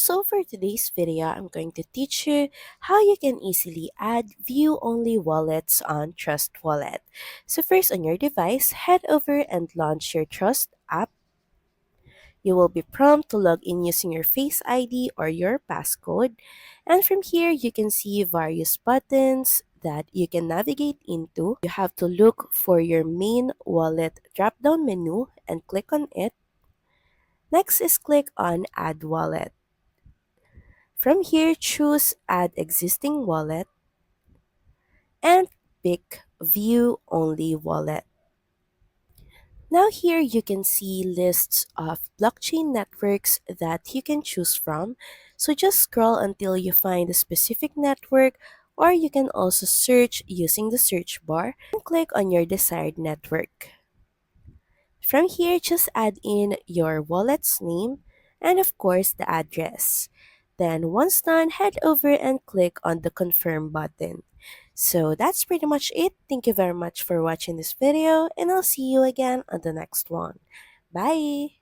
So for today's video, I'm going to teach you how you can easily add view-only wallets on Trust Wallet. So first on your device, head over and launch your Trust app. You will be prompted to log in using your Face ID or your passcode. And from here, you can see various buttons that you can navigate into. You have to look for your main wallet drop-down menu and click on it. Next is click on Add Wallet. From here, choose Add Existing Wallet and pick View Only Wallet. Now here you can see lists of blockchain networks that you can choose from. So just scroll until you find a specific network, or you can also search using the search bar and click on your desired network. From here, just add in your wallet's name and of course the address. Then once done, head over and click on the confirm button. So that's pretty much it. Thank you very much for watching this video and I'll see you again on the next one. Bye!